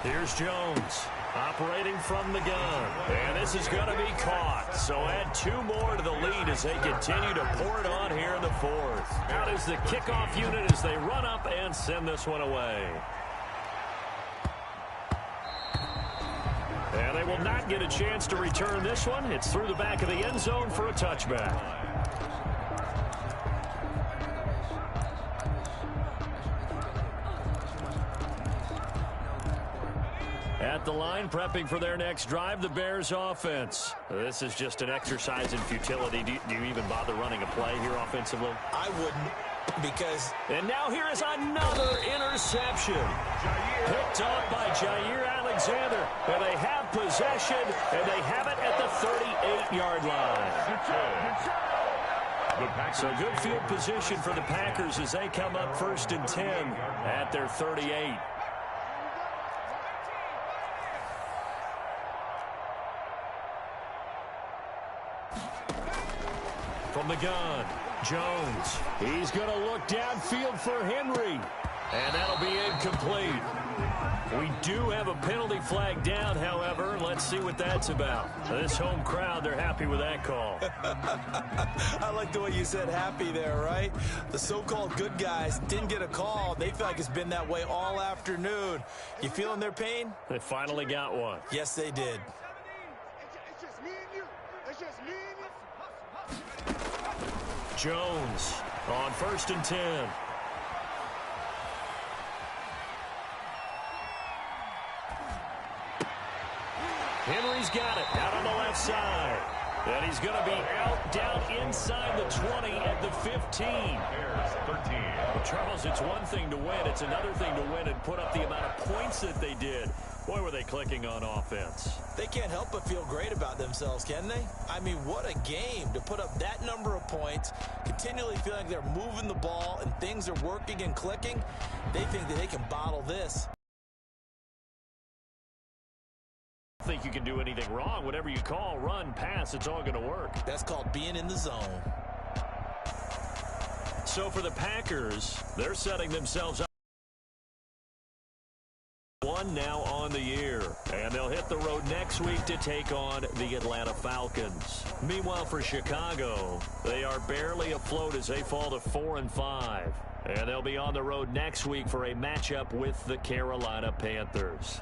Here's Jones. Operating from the gun. And this is going to be caught. So add 2 more to the lead as they continue to pour it on here in the 4th. Out is the kickoff unit as they run up and send this one away. And they will not get a chance to return this one. It's through the back of the end zone for a touchback. At the line, prepping for their next drive, the Bears offense. This is just an exercise in futility. Do you even bother running a play here offensively? I wouldn't, because... And now here is another interception. Picked off by Jair Alexander. And they have possession, and they have it at the 38-yard line. So good field position for the Packers as they come up 1st and 10 at their 38. From the gun, Jones. He's going to look downfield for Henry. And that'll be incomplete. We do have a penalty flag down, however. Let's see what that's about. This home crowd, they're happy with that call. I like the way you said happy there, right? The so-called good guys didn't get a call. They feel like it's been that way all afternoon. You feeling their pain? They finally got one. Yes, they did. It's just me and you. It's just me and you. Jones on 1st and 10. Henry's got it out on the left side. And he's going to be out down inside the 20 at the 15. Bears 13. Well, Charles, it's one thing to win. It's another thing to win and put up the amount of points that they did. Boy, were they clicking on offense. They can't help but feel great about themselves, can they? I mean, what a game to put up that number of points, continually feeling like they're moving the ball and things are working and clicking. They think that they can bottle this. I don't think you can do anything wrong. Whatever you call, run, pass, it's all going to work. That's called being in the zone. So for the Packers, they're setting themselves up. 1 now on the year, and they'll hit the road next week to take on the Atlanta Falcons. Meanwhile, for Chicago, they are barely afloat as they fall to 4-5, and they'll be on the road next week for a matchup with the Carolina Panthers.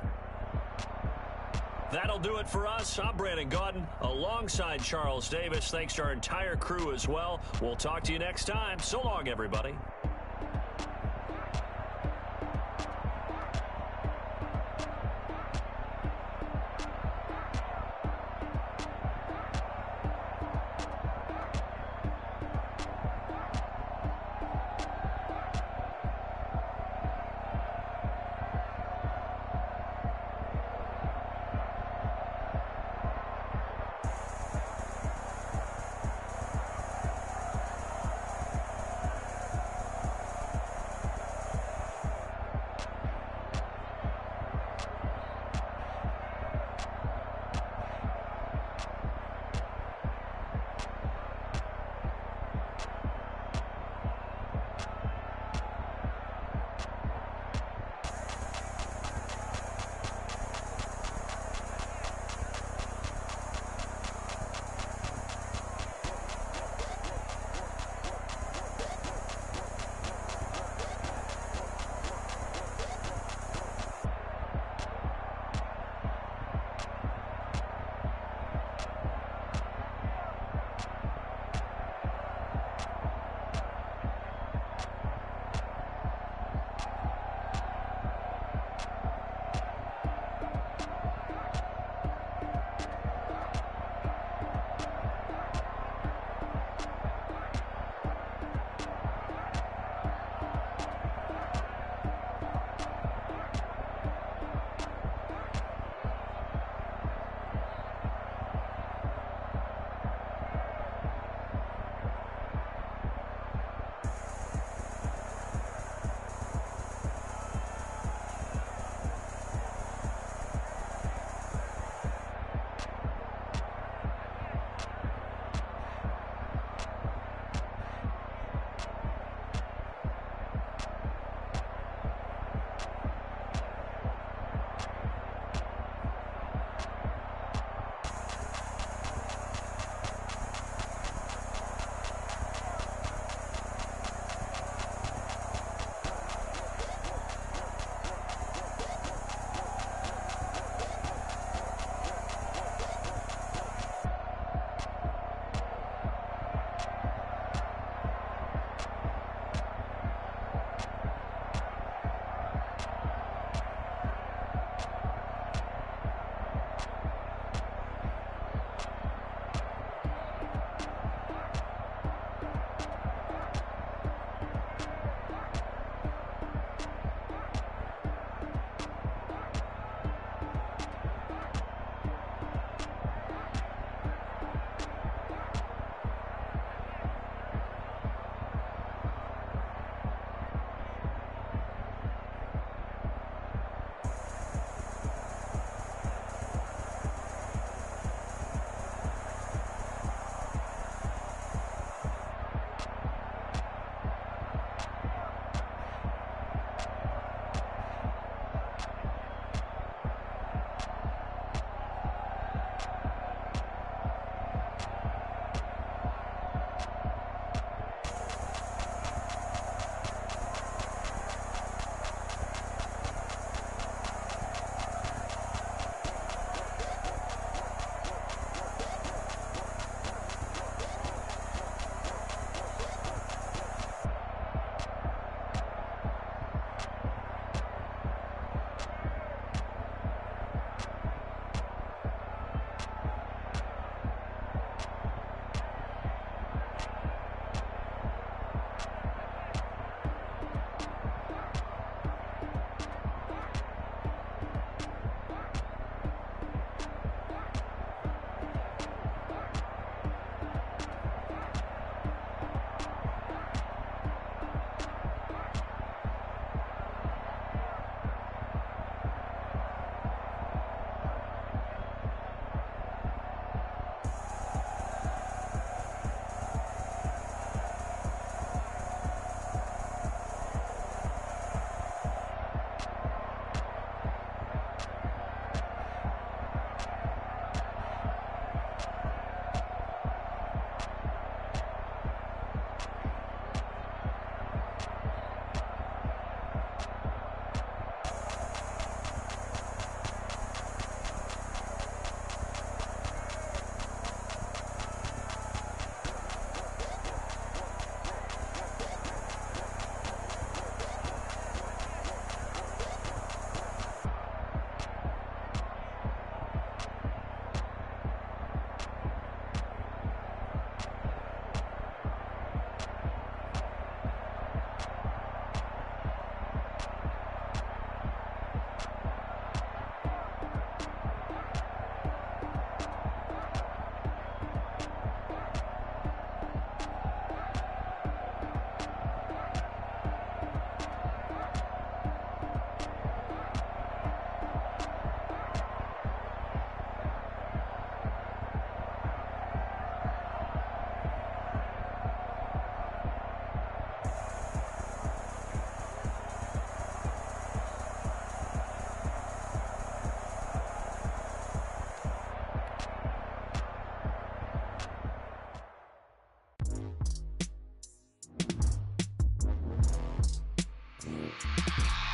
That'll do it for us. I'm Brandon Gaudin alongside Charles Davis. Thanks to our entire crew as well. We'll talk to you next time. So long, everybody.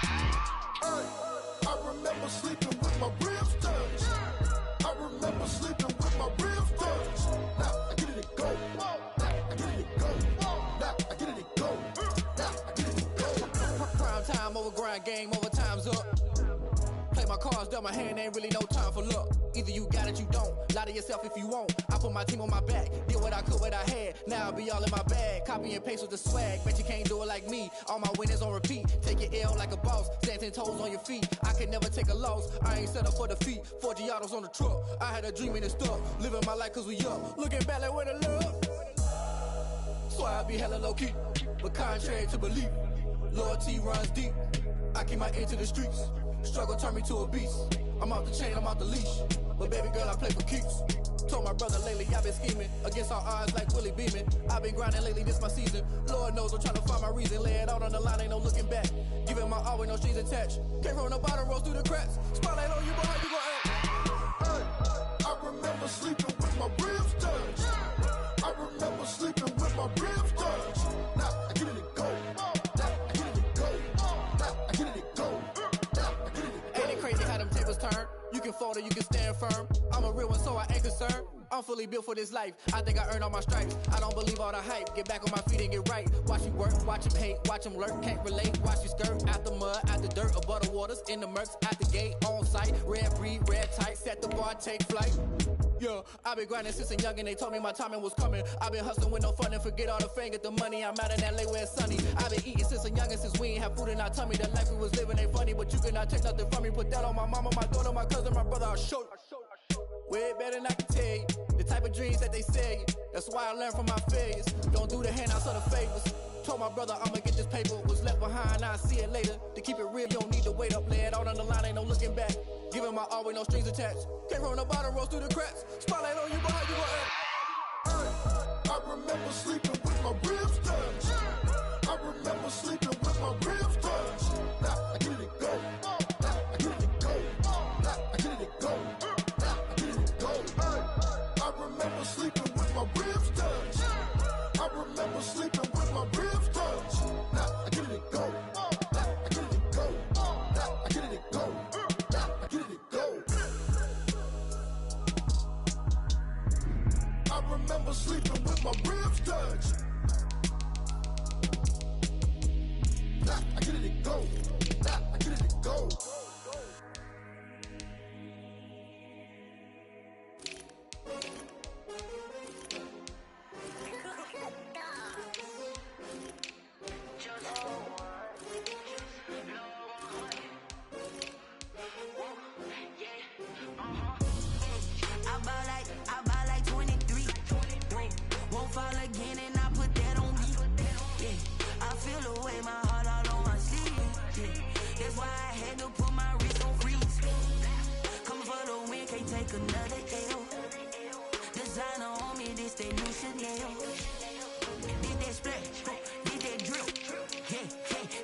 I remember sleeping with my ribs touched. I remember sleeping with my ribs touched. Now I get it to go. Now I get it to go. Now I get it to go. Now I get it to go. Prime time over grind game, over time's up. Play my cards, dealt my hand, ain't really no time for luck. Either you got it, you don't. Lie to yourself if you won't. I put my team on my back, did what I could, what I had. Now I be all in my bag, copy and paste with the swag. Bet you can't do it like me. All my winners on repeat. Take your L like a boss, stand 10 toes on your feet. I can never take a loss. I ain't set up for defeat. 4 Giottos on the truck. I had a dream and it stuck. Living my life cause we up. Looking back like where the love. So I be hella low key, but contrary to belief, loyalty runs deep. I keep my ear to the streets. Struggle turned me to a beast. I'm off the chain, I'm off the leash. But baby girl, I play for keeps. Told my brother lately, I've been scheming against all odds like Willie Beeman. I've been grinding lately, this my season. Lord knows I'm trying to find my reason. Lay it out on the line, ain't no looking back. Giving my all with no strings attached. Can't roll no bottom, rolls through the cracks. Spotlight on you, but how you gon' act? I remember sleeping with my ribs touched. I remember sleeping with my ribs touched. Now I get it to go. Now I get it to go. Now I get it to go. Now I get it to go. Ain't it crazy how them tables turn? You can fold or you can stand firm. I'm a real one, so I ain't concerned. I'm fully built for this life. I think I earned all my stripes. I don't believe all the hype. Get back on my feet and get right. Watch you work, watch him hate, watch him lurk. Can't relate, watch you skirt. Out the mud, out the dirt, above the waters, in the murks, out the gate, on site. Red breed, red tight, set the bar, take flight. Yeah, I been grinding since a young and they told me my timing was coming. I been hustling with no fun and forget all the fame, get the money. I'm out in LA where it's sunny. I been eating since a young and since we ain't have food in our tummy. The life we was living ain't funny, but you cannot take nothing from me. Put that on my mama, my daughter, my cousin, my brother, I'll show you. Way better than I can tell you. The type of dreams that they sell you. That's why I learned from my failures. Don't do the handouts or the favors. Told my brother I'ma get this paper. Was left behind, I'll see it later. To keep it real, you don't need to wait up. Lay it out on the line, ain't no looking back. Giving my all with no strings attached. Can't roll the bottom, rolls through the cracks. Spotlight on you, but how you gon' act? I remember sleeping with my ribs touched. I remember sleeping with my ribs touched. Now I get it to go. Now I get it to go. Now I get it to go. Now I get it to go. I remember sleeping with my ribs touched. I remember sleeping with my ribs touched. Now I get it to go. Now I get it to go. Now I get it to go. Now I get it to go. I remember sleeping with my ribs touched. Now I get it to go. Now I get it to go. I buy like 23. Won't fall again and I put that on me. Yeah, I feel the way, my heart all on my sleeve. Yeah, that's why I had to put my wrist on freeze. Coming for the win, can't take another L. Designer on me, this that new Chanel. Did that splash, did that drill. Yeah,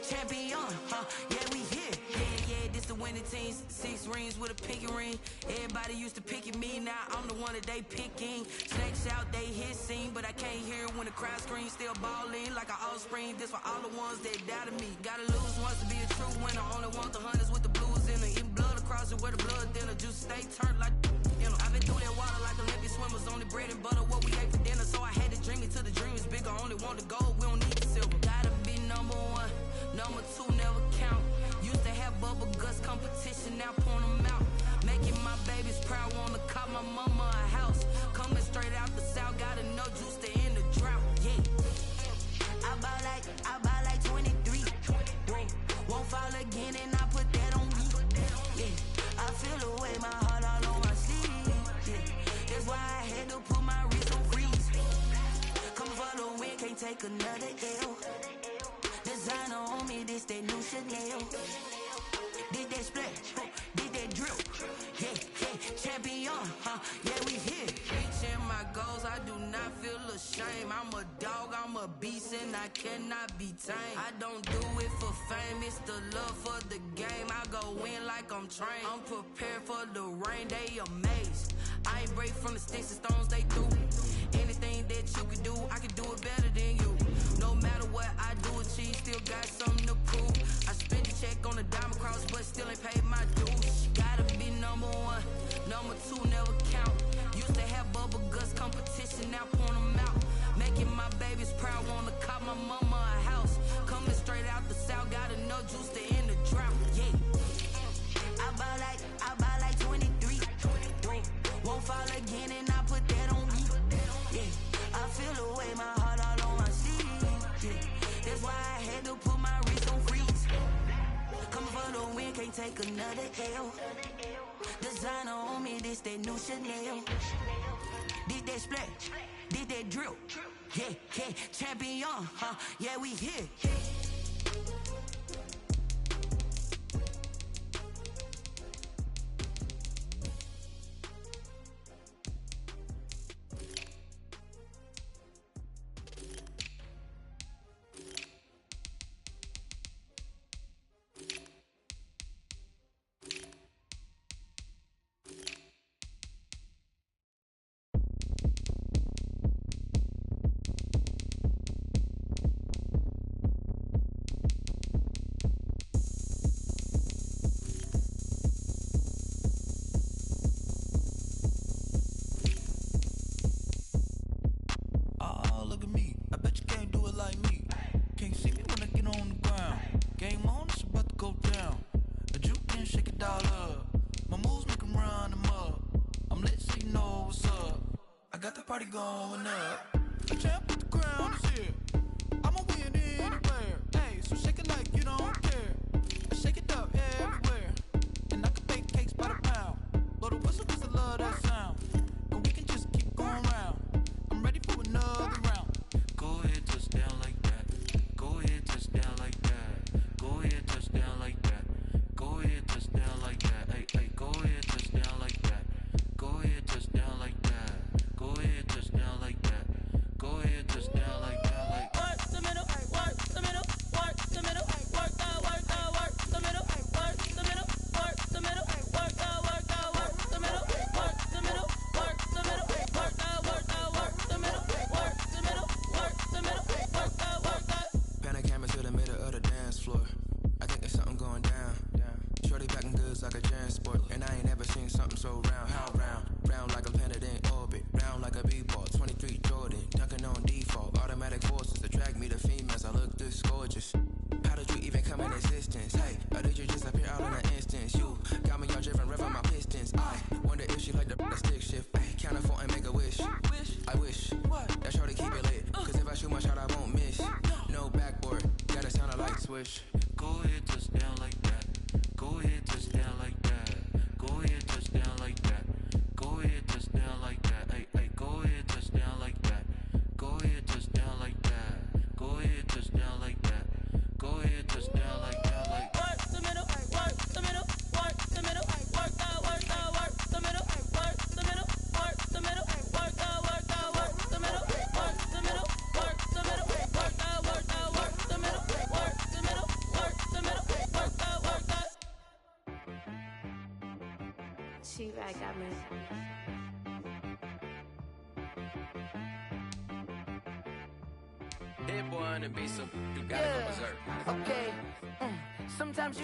champion, yeah, we here. Yeah, this the winning team. 6 rings with a pinky ring. Everybody used to picking me, now I'm the one that they picking. Snakes out, they hit scene, but I can't hear when the crowd screams. Still balling like an offspring. This for all the ones that doubted me. Gotta lose once to be a true winner. Only want the hunters with the blues in it. Eating blood across it where the blood thinner. Juice stay turned like, you know. I've been through that water like Olympic swimmers. Only bread and butter, what we ate for dinner. So I had to dream it till the dream is bigger. Only want the gold, we don't need the silver. Gotta be number 1, number 2 never count. Used to have bubble guts competition, now point them out. Making my babies proud, wanna call my mama a house. Coming straight out the south, got enough juice to end the drought. Yeah, I buy like 23. Won't fall again and I put that on me. Yeah, I feel the way, my heart all on my sleeve. Yeah, that's why I had to put my wrist on freeze. Coming for the win, can't take another L. Designer on me, this that new Chanel. Did that splash, did that drill. Yeah, champion, yeah, we here. Reaching my goals, I do not feel ashamed. I'm a dog, I'm a beast, and I cannot be tamed. I don't do it for fame, it's the love for the game. I go in like I'm trained. I'm prepared for the rain, they amazed. I ain't break from the sticks and stones they threw. Anything that you can do, I can do it better than you. No matter what I do, achieve, still got something to prove. I spent the check on the diamond cross, but still ain't paid my dues. Gotta be number one, number two never count. Used to have bubble guts competition, now point them out. Making my babies proud, wanna cop my mama a house. Coming straight out the south, got enough juice to end the drought. Yeah, I buy like 23. Won't fall again, and I put that on me. Yeah, I feel the way, my heart all on my sleeve. Yeah, that's why I had to put my wrist on freeze. Coming for the win, can't take another L. Designer on me, this that new Chanel. Did that splash, did that drill. Yeah, champion, huh? Yeah, we here. Party going up. A champ with the crown is here. I'ma win anywhere. Hey, so shake it like you don't care. I shake it up everywhere. And I can bake cakes by the pound. Blow the whistle 'cause I love that sound. And we can just keep going round. I'm ready for another round. Go ahead, touch down like that. Go ahead, touch down like that. Go ahead, touch down like that. Go ahead, touch down like that. Hey, go ahead, touch down like that. Go ahead, touch down like that. Go ahead, touch down like that. Go ahead, touch down like that. Like work the middle, work the middle, work the middle, work the middle, work the middle, work the middle, work the middle, work the middle, work the middle, work the middle, work the middle, work the middle, work the. Pan a camera to the middle of the dance floor. I think there's something going down. Shorty packing goods like a transport, and I ain't never seen something so round. How round? Round like a planet in orbit, round like a b-ball. 23 Jordan, dunking on default. Automatic forces attract me to females. I look this gorgeous. How did you even come in existence? Hey, or did you just appear out in an instance? You got me all driven, revving my pistons. I wonder if she like the stick shift. Ay, count a 4 and make a wish. I wish that shorty keep it lit, 'cause if I shoot my shot, I won't miss. No backboard, gotta sound a light switch. Go ahead, touch down like that. Go ahead, touch down like that. Go ahead, touch down like that. Go ahead, touch down like that. Hey, go ahead, touch down like that. Go ahead, touch down like that. Go ahead, touch down like that. Go ahead, touch down like that. Like work the middle, work the middle, work the middle, work the middle, work the middle, work the middle, work the middle, work the middle, work the middle, work the middle, work the middle, work the middle, work the middle, work the middle, work the. She right, got me. Hit boy on the beat, so you gotta go berserk. Okay, sometimes you